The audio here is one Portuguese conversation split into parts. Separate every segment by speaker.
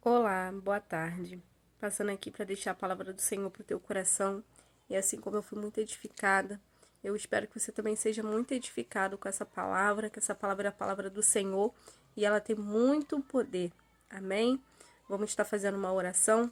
Speaker 1: Olá, boa tarde. Passando aqui para deixar a palavra do Senhor para o teu coração. E assim como eu fui muito edificada, eu espero que você também seja muito edificado com essa palavra, que essa palavra é a palavra do Senhor e ela tem muito poder. Amém? Vamos estar fazendo uma oração.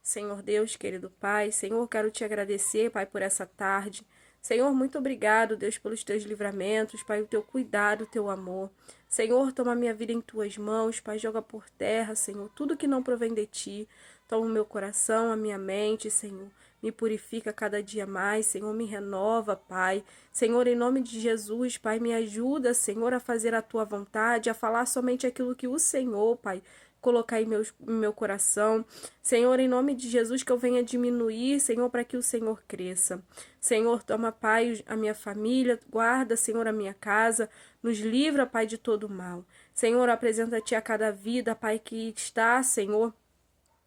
Speaker 1: Senhor Deus, querido Pai, Senhor, quero te agradecer, Pai, por essa tarde. Senhor, muito obrigado, Deus, pelos teus livramentos, Pai, o teu cuidado, o teu amor. Senhor, toma minha vida em tuas mãos, Pai, joga por terra, Senhor, tudo que não provém de ti. Toma o meu coração, a minha mente, Senhor. Me purifica cada dia mais, Senhor, me renova, Pai. Senhor, em nome de Jesus, Pai, me ajuda, Senhor, a fazer a tua vontade, a falar somente aquilo que o Senhor, Pai, colocar em meu coração. Senhor, em nome de Jesus, que eu venha diminuir, Senhor, para que o Senhor cresça. Senhor, toma, Pai, a minha família, guarda, Senhor, a minha casa, nos livra, Pai, de todo mal. Senhor, apresenta-te a cada vida, Pai, que está, Senhor,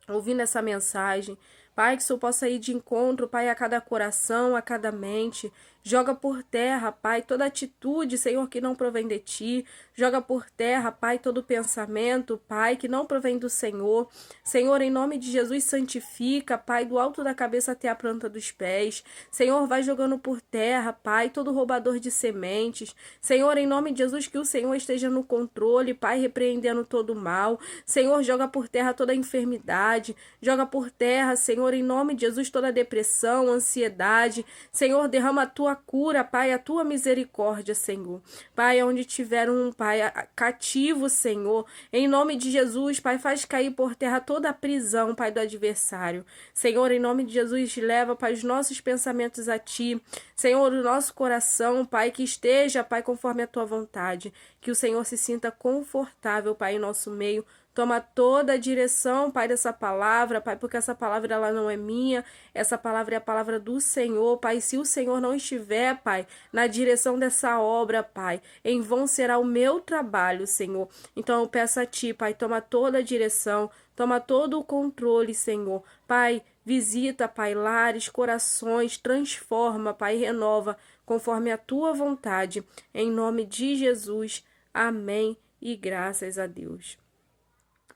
Speaker 1: ouvindo essa mensagem. Pai, que o Senhor possa ir de encontro, Pai, a cada coração, a cada mente. Joga por terra, Pai, toda atitude, Senhor, que não provém de Ti. Joga por terra, Pai, todo pensamento, Pai, que não provém do Senhor. Senhor, em nome de Jesus, santifica, Pai, do alto da cabeça até a planta dos pés. Senhor, vai jogando por terra, Pai, todo roubador de sementes. Senhor, em nome de Jesus, que o Senhor esteja no controle, Pai, repreendendo todo o mal. Senhor, joga por terra toda enfermidade. Joga por terra, Senhor, em nome de Jesus, toda depressão, ansiedade. Senhor, derrama a tua cura, Pai, a tua misericórdia, Senhor. Pai, onde tiver um, Pai, cativo, Senhor, em nome de Jesus, Pai, faz cair por terra toda a prisão, Pai, do adversário. Senhor, em nome de Jesus, leva, Pai, os nossos pensamentos a Ti. Senhor, o nosso coração, Pai, que esteja, Pai, conforme a Tua vontade. Que o Senhor se sinta confortável, Pai, em nosso meio. Toma toda a direção, Pai, dessa palavra, Pai, porque essa palavra ela não é minha, essa palavra é a palavra do Senhor, Pai. Se o Senhor não estiver, Pai, na direção dessa obra, Pai, em vão será o meu trabalho, Senhor. Então eu peço a Ti, Pai, toma toda a direção, toma todo o controle, Senhor. Pai, visita, Pai, lares, corações, transforma, Pai, renova, conforme a Tua vontade. Em nome de Jesus, amém e graças a Deus.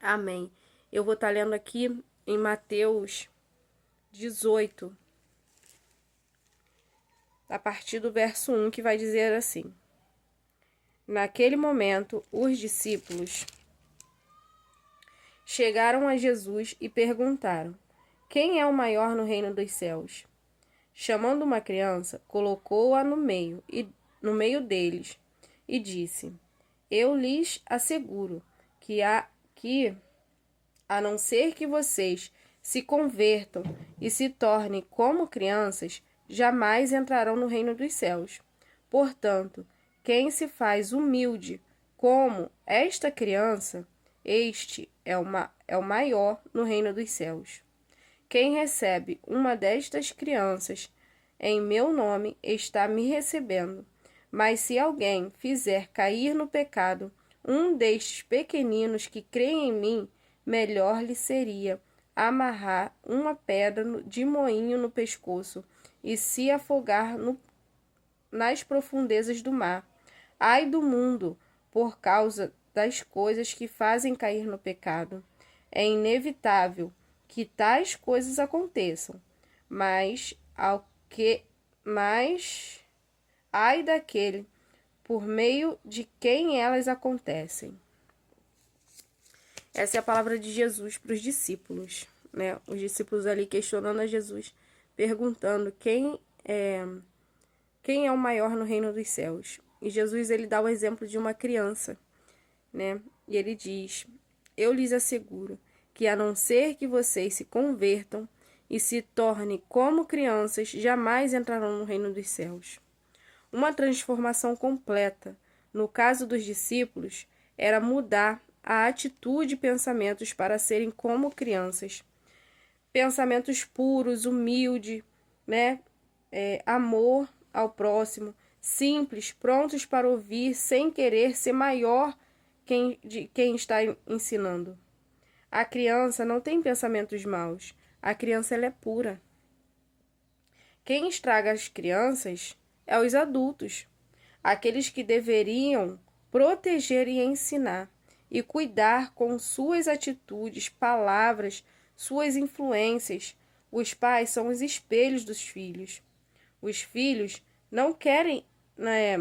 Speaker 1: Amém. Eu vou estar lendo aqui em Mateus 18, a partir do verso 1, que vai dizer assim: Naquele momento, os discípulos chegaram a Jesus e perguntaram: Quem é o maior no reino dos céus? Chamando uma criança, colocou-a no meio deles, e disse: Eu lhes asseguro que a não ser que vocês se convertam e se tornem como crianças, jamais entrarão no reino dos céus. Portanto, quem se faz humilde como esta criança, este é o maior no reino dos céus. Quem recebe uma destas crianças em meu nome está me recebendo. Mas se alguém fizer cair no pecado um destes pequeninos que creem em mim, melhor lhe seria amarrar uma pedra de moinho no pescoço e se afogar nas profundezas do mar. Ai do mundo, por causa das coisas que fazem cair no pecado. É inevitável que tais coisas aconteçam, mas ai daquele por meio de quem elas acontecem. Essa é a palavra de Jesus para os discípulos, né? Os discípulos ali questionando a Jesus, perguntando quem é o maior no reino dos céus. E Jesus ele dá o exemplo de uma criança, né? E ele diz: Eu lhes asseguro que a não ser que vocês se convertam e se tornem como crianças, jamais entrarão no reino dos céus. Uma transformação completa, no caso dos discípulos, era mudar a atitude e pensamentos para serem como crianças. Pensamentos puros, humildes, né? Amor ao próximo, simples, prontos para ouvir, sem querer ser maior de quem está ensinando. A criança não tem pensamentos maus. A criança ela é pura. Quem estraga as crianças é os adultos, aqueles que deveriam proteger e ensinar. e cuidar com suas atitudes, palavras, suas influências. Os pais são os espelhos dos filhos. Os filhos não querem, né,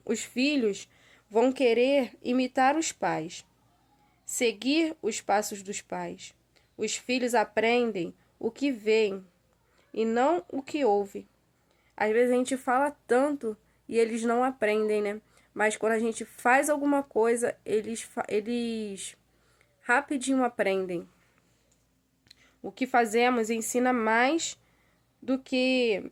Speaker 1: os filhos vão querer imitar os pais, seguir os passos dos pais. Os filhos aprendem o que veem e não o que ouvem. Às vezes a gente fala tanto e eles não aprendem, né? Mas quando a gente faz alguma coisa, eles rapidinho aprendem. O que fazemos ensina mais do que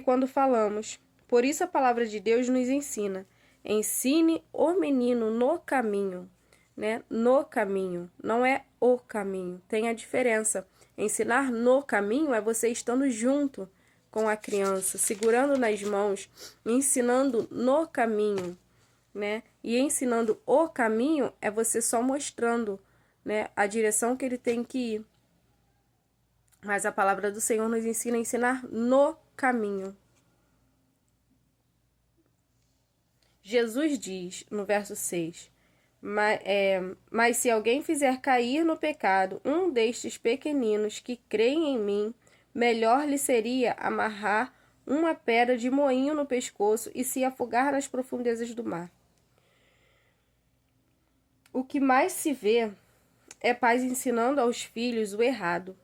Speaker 1: quando falamos. Por isso a palavra de Deus nos ensina: ensine o menino no caminho, né? No caminho, não é o caminho. Tem a diferença. Ensinar no caminho é você estando junto com a criança, segurando nas mãos, ensinando no caminho, né? E ensinando o caminho é você só mostrando, né, a direção que ele tem que ir. Mas a palavra do Senhor nos ensina a ensinar no caminho. Jesus diz no verso 6: mas se alguém fizer cair no pecado um destes pequeninos que creem em mim, melhor lhe seria amarrar uma pedra de moinho no pescoço e se afogar nas profundezas do mar. O que mais se vê é pais ensinando aos filhos o errado,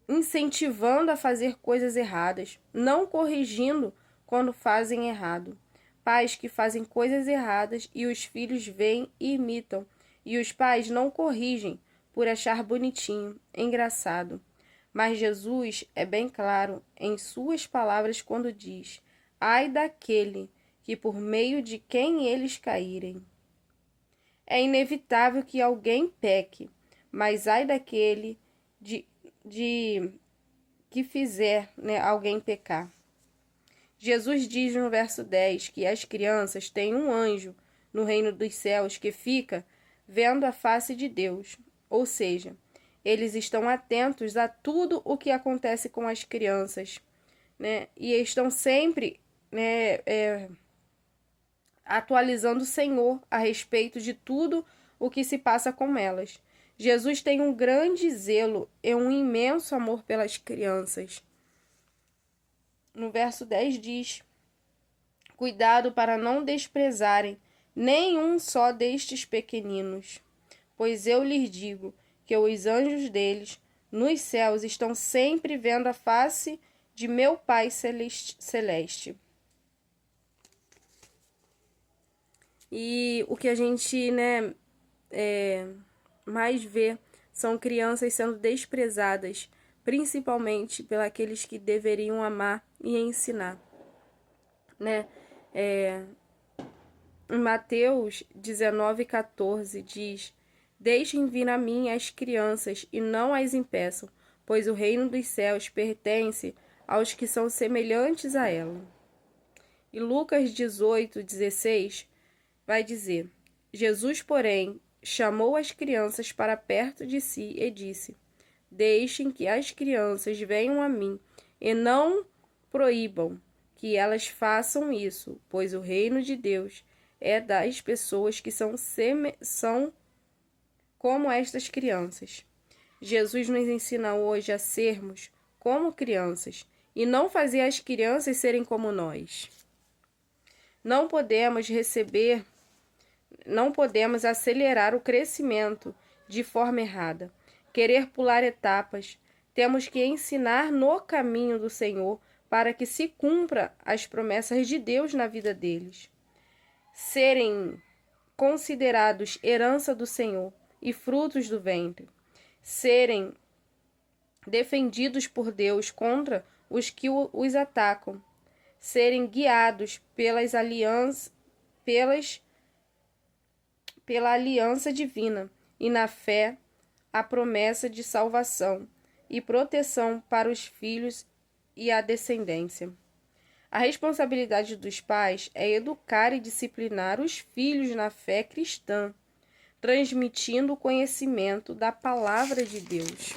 Speaker 1: incentivando a fazer coisas erradas, não corrigindo quando fazem errado. Pais que fazem coisas erradas e os filhos veem e imitam, e os pais não corrigem por achar bonitinho, engraçado. Mas Jesus é bem claro em suas palavras quando diz: ai daquele que por meio de quem eles caírem. É inevitável que alguém peque, mas ai daquele que fizer, né, alguém pecar. Jesus diz no verso 10 que as crianças têm um anjo no reino dos céus que fica vendo a face de Deus. Ou seja, eles estão atentos a tudo o que acontece com as crianças, né? E estão sempre, né, atualizando o Senhor a respeito de tudo o que se passa com elas. Jesus tem um grande zelo e um imenso amor pelas crianças. No verso 10 diz: cuidado para não desprezarem nenhum só destes pequeninos, pois eu lhes digo que os anjos deles nos céus estão sempre vendo a face de meu Pai celeste. E o que a gente, né, mais vê são crianças sendo desprezadas, principalmente pelos que deveriam amar e ensinar, né? Em Mateus 19,14 diz: deixem vir a mim as crianças e não as impeçam, pois o reino dos céus pertence aos que são semelhantes a ela. E Lucas 18,16 vai dizer: Jesus, porém, chamou as crianças para perto de si e disse: deixem que as crianças venham a mim e não proíbam que elas façam isso, pois o reino de Deus é das pessoas que são como estas crianças. Jesus nos ensina hoje a sermos como crianças e não fazer as crianças serem como nós. Não podemos acelerar o crescimento de forma errada, querer pular etapas. Temos que ensinar no caminho do Senhor para que se cumpra as promessas de Deus na vida deles. Serem considerados herança do Senhor e frutos do ventre. Serem defendidos por Deus contra os que os atacam. Serem guiados pela aliança divina e na fé a promessa de salvação e proteção para os filhos e a descendência. A responsabilidade dos pais é educar e disciplinar os filhos na fé cristã, transmitindo o conhecimento da palavra de Deus.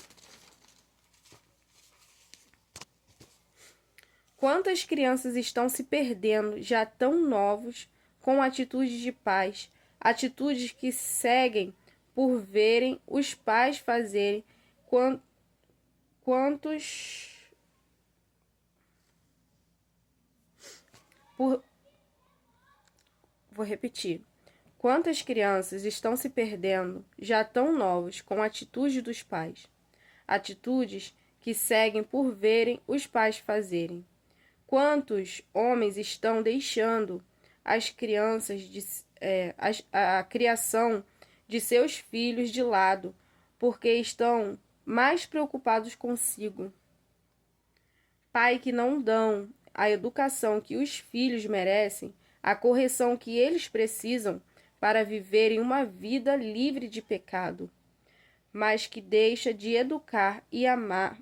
Speaker 1: Quantas crianças estão se perdendo já tão novos com atitudes de pais, atitudes que seguem por verem os pais fazerem. Quantos por Vou repetir. Quantas crianças estão se perdendo, já tão novos, com a atitude dos pais? Atitudes que seguem por verem os pais fazerem. Quantos homens estão deixando as crianças a criação de seus filhos de lado, porque estão mais preocupados consigo? Pai que não dão a educação que os filhos merecem, a correção que eles precisam para viverem uma vida livre de pecado, mas que deixa de educar e amar,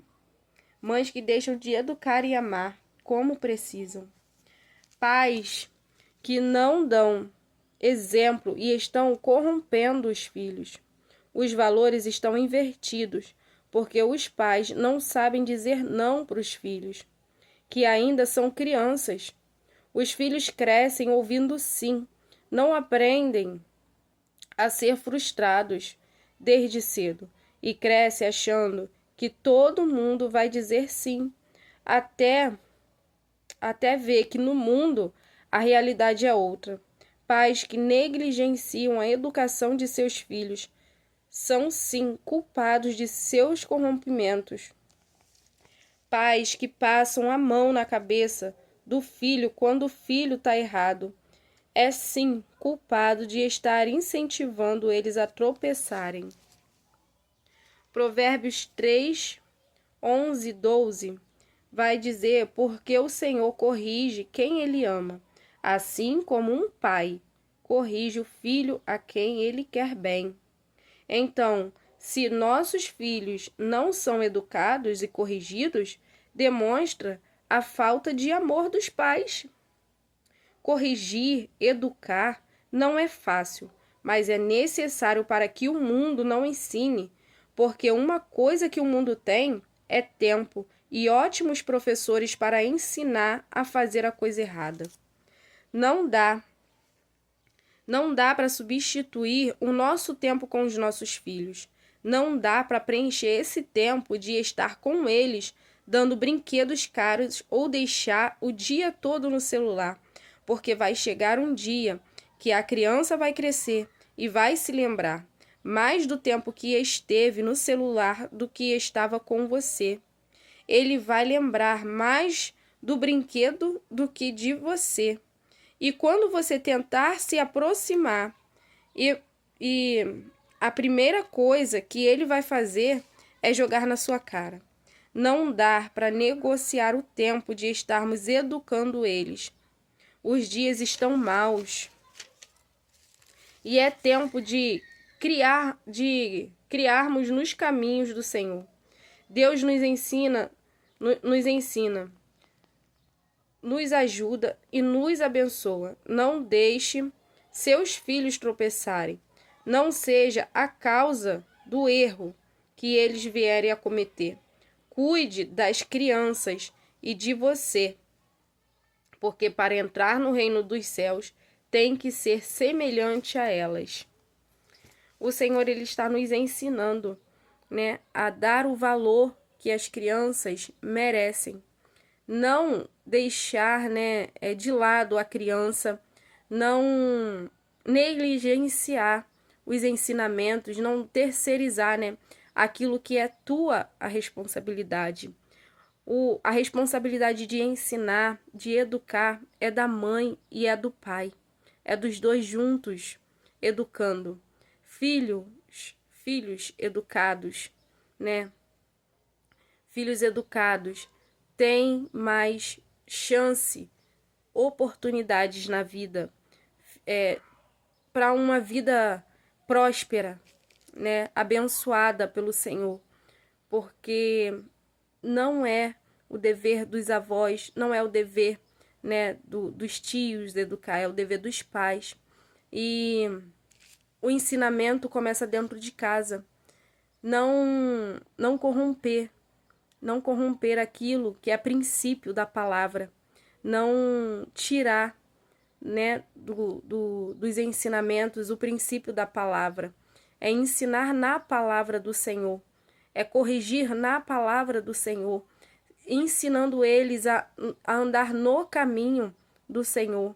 Speaker 1: mães que deixam de educar e amar como precisam, pais que não dão exemplo e estão corrompendo os filhos. Os valores estão invertidos, porque os pais não sabem dizer não para os filhos, que ainda são crianças. Os filhos crescem ouvindo sim, não aprendem a ser frustrados desde cedo e crescem achando que todo mundo vai dizer sim, até ver que no mundo a realidade é outra. Pais que negligenciam a educação de seus filhos são sim culpados de seus corrompimentos. Pais que passam a mão na cabeça do filho quando o filho está errado é sim culpado de estar incentivando eles a tropeçarem. Provérbios 3, 11 e 12 vai dizer: porque o Senhor corrige quem ele ama, assim como um pai corrige o filho a quem ele quer bem. Então, se nossos filhos não são educados e corrigidos, demonstra a falta de amor dos pais. Corrigir, educar não é fácil, mas é necessário para que o mundo não ensine, porque uma coisa que o mundo tem é tempo e ótimos professores para ensinar a fazer a coisa errada. Não dá para substituir o nosso tempo com os nossos filhos. Não dá para preencher esse tempo de estar com eles, dando brinquedos caros ou deixar o dia todo no celular, porque vai chegar um dia que a criança vai crescer e vai se lembrar mais do tempo que esteve no celular do que estava com você. Ele vai lembrar mais do brinquedo do que de você. E quando você tentar se aproximar, e a primeira coisa que ele vai fazer é jogar na sua cara. Não dá para negociar o tempo de estarmos educando eles. Os dias estão maus. E é tempo de criarmos nos caminhos do Senhor. Deus nos ensina, nos ajuda e nos abençoa. Não deixe seus filhos tropeçarem. Não seja a causa do erro que eles vierem a cometer. Cuide das crianças e de você, porque para entrar no reino dos céus tem que ser semelhante a elas. O Senhor ele está nos ensinando, né, a dar o valor que as crianças merecem. Não deixar, né, de lado a criança, não negligenciar os ensinamentos, não terceirizar, né, aquilo que é a responsabilidade. A responsabilidade de ensinar, de educar, é da mãe e é do pai. É dos dois juntos, educando. Filhos educados, né? Filhos educados têm mais chance, oportunidades na vida, para uma vida próspera, né? Abençoada pelo Senhor, porque não é o dever dos avós, não é o dever, né, dos tios educar, é o dever dos pais. E o ensinamento começa dentro de casa. Não corromper aquilo que é princípio da palavra. Não tirar, né, dos ensinamentos, o princípio da palavra. É ensinar na palavra do Senhor. É corrigir na palavra do Senhor, ensinando eles a andar no caminho do Senhor,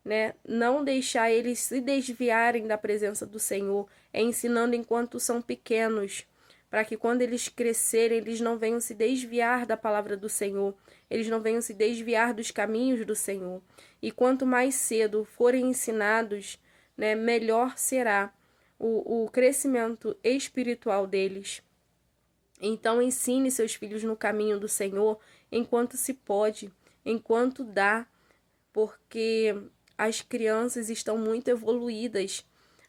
Speaker 1: né? Não deixar eles se desviarem da presença do Senhor, é ensinando enquanto são pequenos, para que quando eles crescerem, eles não venham se desviar da palavra do Senhor, eles não venham se desviar dos caminhos do Senhor. E quanto mais cedo forem ensinados, né, melhor será o crescimento espiritual deles. Então ensine seus filhos no caminho do Senhor enquanto se pode, enquanto dá, porque as crianças estão muito evoluídas,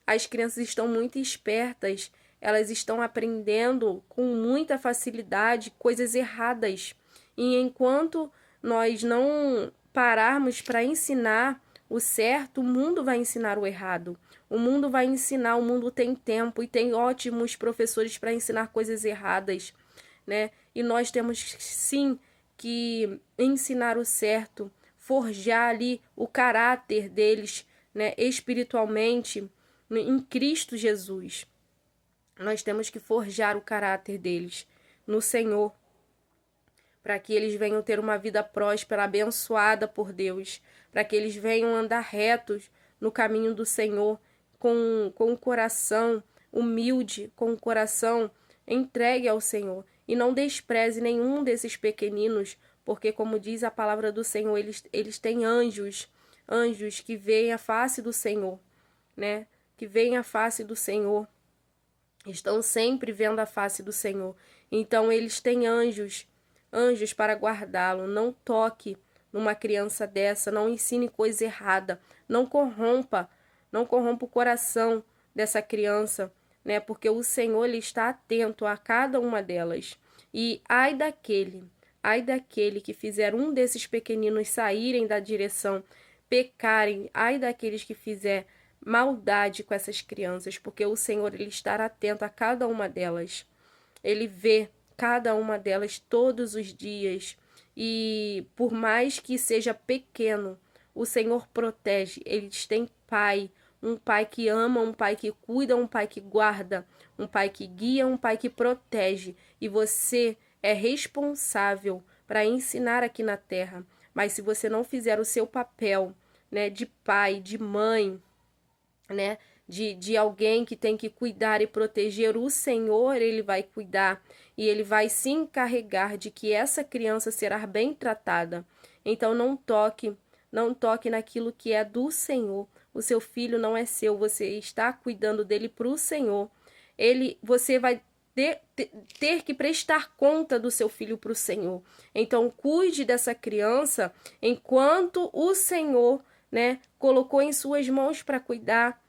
Speaker 1: as crianças estão muito espertas, elas estão aprendendo com muita facilidade coisas erradas. E enquanto nós não pararmos para ensinar o certo, o mundo vai ensinar o errado. O mundo vai ensinar, o mundo tem tempo e tem ótimos professores para ensinar coisas erradas, né? E nós temos sim que ensinar o certo, forjar ali o caráter deles, né, espiritualmente, em Cristo Jesus. Nós temos que forjar o caráter deles no Senhor, para que eles venham ter uma vida próspera, abençoada por Deus, para que eles venham andar retos no caminho do Senhor, com o coração humilde, com o coração entregue ao Senhor. E não despreze nenhum desses pequeninos, porque, como diz a palavra do Senhor, eles têm anjos que veem a face do Senhor, né? Que veem a face do Senhor, estão sempre vendo a face do Senhor. Então, eles têm anjos para guardá-lo. Não toque numa criança dessa, não ensine coisa errada, não corrompa o coração dessa criança, né? Porque o Senhor, ele está atento a cada uma delas. E ai daquele que fizer um desses pequeninos saírem da direção, pecarem, ai daqueles que fizer maldade com essas crianças, porque o Senhor, ele estará atento a cada uma delas. Ele vê cada uma delas todos os dias. E por mais que seja pequeno, o Senhor protege. Eles têm pai, um pai que ama, um pai que cuida, um pai que guarda, um pai que guia, um pai que protege. E você é responsável para ensinar aqui na terra. Mas se você não fizer o seu papel, né, de pai, de mãe, né, de alguém que tem que cuidar e proteger, o Senhor, ele vai cuidar e ele vai se encarregar de que essa criança será bem tratada. Então não toque naquilo que é do Senhor. O seu filho não é seu, você está cuidando dele para o Senhor. Você vai ter que prestar conta do seu filho para o Senhor. Então cuide dessa criança enquanto o Senhor, né, colocou em suas mãos para cuidar.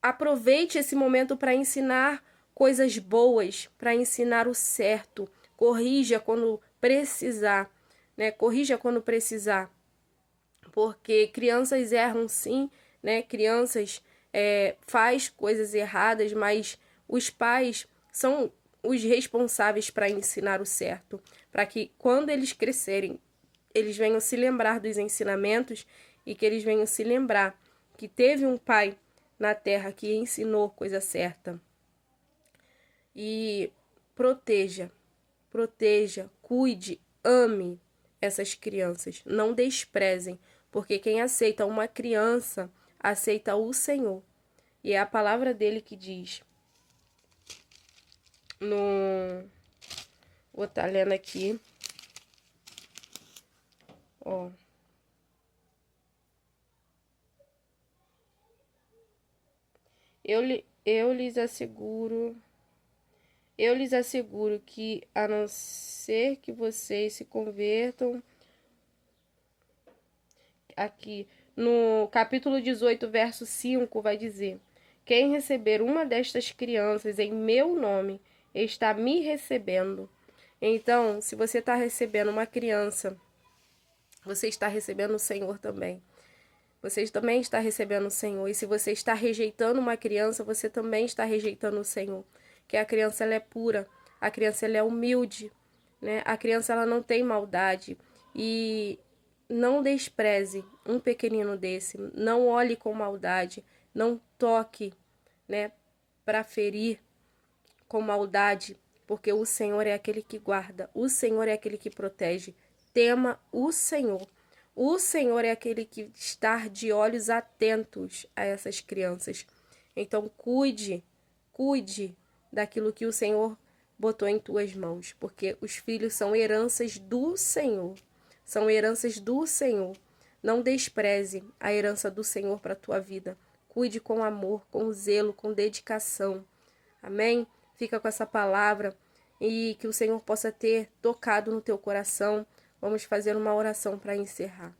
Speaker 1: Aproveite esse momento para ensinar coisas boas, para ensinar o certo. Corrija quando precisar, né? Corrija quando precisar. Porque crianças erram sim, né? Crianças faz coisas erradas, mas os pais são os responsáveis para ensinar o certo. Para que quando eles crescerem, eles venham se lembrar dos ensinamentos e que eles venham se lembrar que teve um pai na terra que ensinou coisa certa. E proteja, cuide, ame essas crianças. Não desprezem, porque quem aceita uma criança, aceita o Senhor. E é a palavra dele que diz. Vou estar lendo aqui. Ó. Eu lhes asseguro que, a não ser que vocês se convertam, aqui no capítulo 18, verso 5, vai dizer: quem receber uma destas crianças em meu nome, está me recebendo. Então, se você está recebendo uma criança, você está recebendo o Senhor também. Você também está recebendo o Senhor. E se você está rejeitando uma criança, você também está rejeitando o Senhor. Que a criança, ela é pura, a criança, ela é humilde, né? A criança, ela não tem maldade. E não despreze um pequenino desse, não olhe com maldade, não toque, né, para ferir com maldade, porque o Senhor é aquele que guarda, o Senhor é aquele que protege. Tema o Senhor. O Senhor é aquele que está de olhos atentos a essas crianças. Então, cuide daquilo que o Senhor botou em tuas mãos, porque os filhos são heranças do Senhor. São heranças do Senhor. Não despreze a herança do Senhor para a tua vida. Cuide com amor, com zelo, com dedicação. Amém? Fica com essa palavra e que o Senhor possa ter tocado no teu coração. Vamos fazer uma oração para encerrar.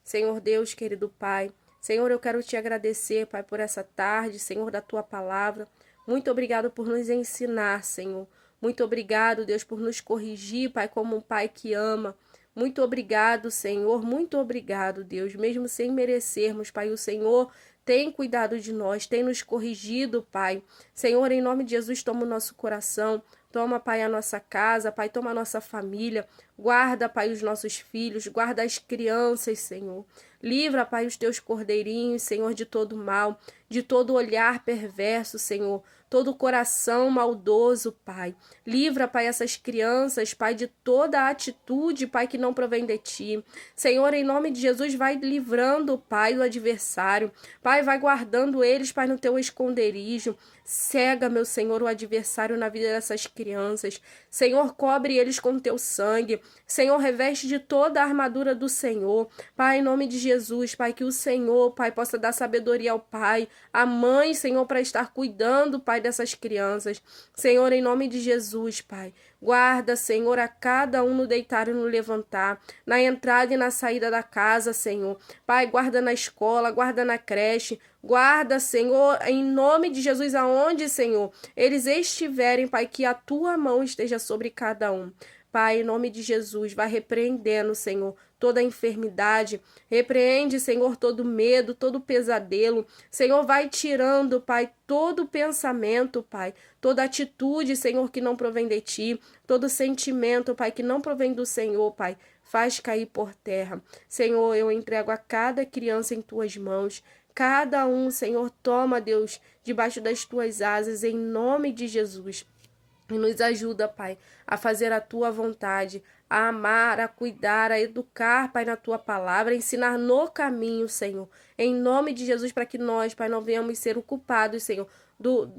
Speaker 1: Senhor Deus, querido Pai, Senhor, eu quero te agradecer, Pai, por essa tarde, Senhor, da tua palavra. Muito obrigado por nos ensinar, Senhor. Muito obrigado, Deus, por nos corrigir, Pai, como um Pai que ama. Muito obrigado, Senhor. Muito obrigado, Deus. Mesmo sem merecermos, Pai, o Senhor tem cuidado de nós, tem nos corrigido, Pai. Senhor, em nome de Jesus, toma o nosso coração. Toma, Pai, a nossa casa, Pai, toma a nossa família. Guarda, Pai, os nossos filhos. Guarda as crianças, Senhor. Livra, Pai, os teus cordeirinhos, Senhor, de todo mal, de todo olhar perverso, Senhor. Todo coração maldoso, Pai. Livra, Pai, essas crianças, Pai, de toda atitude, Pai, que não provém de Ti. Senhor, em nome de Jesus, vai livrando, Pai, do adversário. Pai, vai guardando eles, Pai, no Teu esconderijo. Cega, meu Senhor, o adversário na vida dessas crianças. Senhor, cobre eles com Teu sangue. Senhor, reveste de toda a armadura do Senhor. Pai, em nome de Jesus, Pai, que o Senhor, Pai, possa dar sabedoria ao Pai, à mãe, Senhor, para estar cuidando, Pai, dessas crianças. Senhor, em nome de Jesus, Pai, guarda, Senhor, a cada um no deitar e no levantar, na entrada e na saída da casa, Senhor. Pai, guarda na escola, guarda na creche, guarda, Senhor, em nome de Jesus, aonde, Senhor, eles estiverem, Pai, que a Tua mão esteja sobre cada um. Pai, em nome de Jesus, vai repreendendo, Senhor, toda a enfermidade. Repreende, Senhor, todo medo, todo pesadelo. Senhor, vai tirando, Pai, todo pensamento, Pai, toda atitude, Senhor, que não provém de Ti, todo sentimento, Pai, que não provém do Senhor, Pai, faz cair por terra. Senhor, eu entrego a cada criança em Tuas mãos. Cada um, Senhor, toma, Deus, debaixo das Tuas asas, em nome de Jesus. E nos ajuda, Pai, a fazer a Tua vontade, a amar, a cuidar, a educar, Pai, na Tua palavra, a ensinar no caminho, Senhor. Em nome de Jesus, para que nós, Pai, não venhamos ser ocupados, Senhor,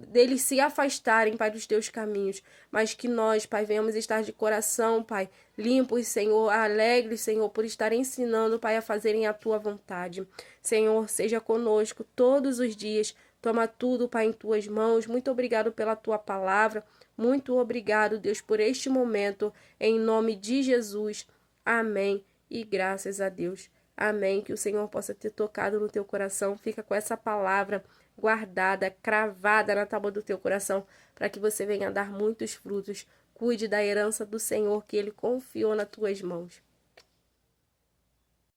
Speaker 1: deles se afastarem, Pai, dos Teus caminhos, mas que nós, Pai, venhamos estar de coração, Pai, limpos, Senhor, alegres, Senhor, por estar ensinando, Pai, a fazerem a Tua vontade. Senhor, seja conosco todos os dias. Toma tudo, Pai, em Tuas mãos. Muito obrigado pela Tua palavra. Muito obrigado, Deus, por este momento, em nome de Jesus. Amém. E graças a Deus. Amém. Que o Senhor possa ter tocado no teu coração. Fica com essa palavra guardada, cravada na tábua do teu coração, para que você venha dar muitos frutos. Cuide da herança do Senhor que Ele confiou nas tuas mãos.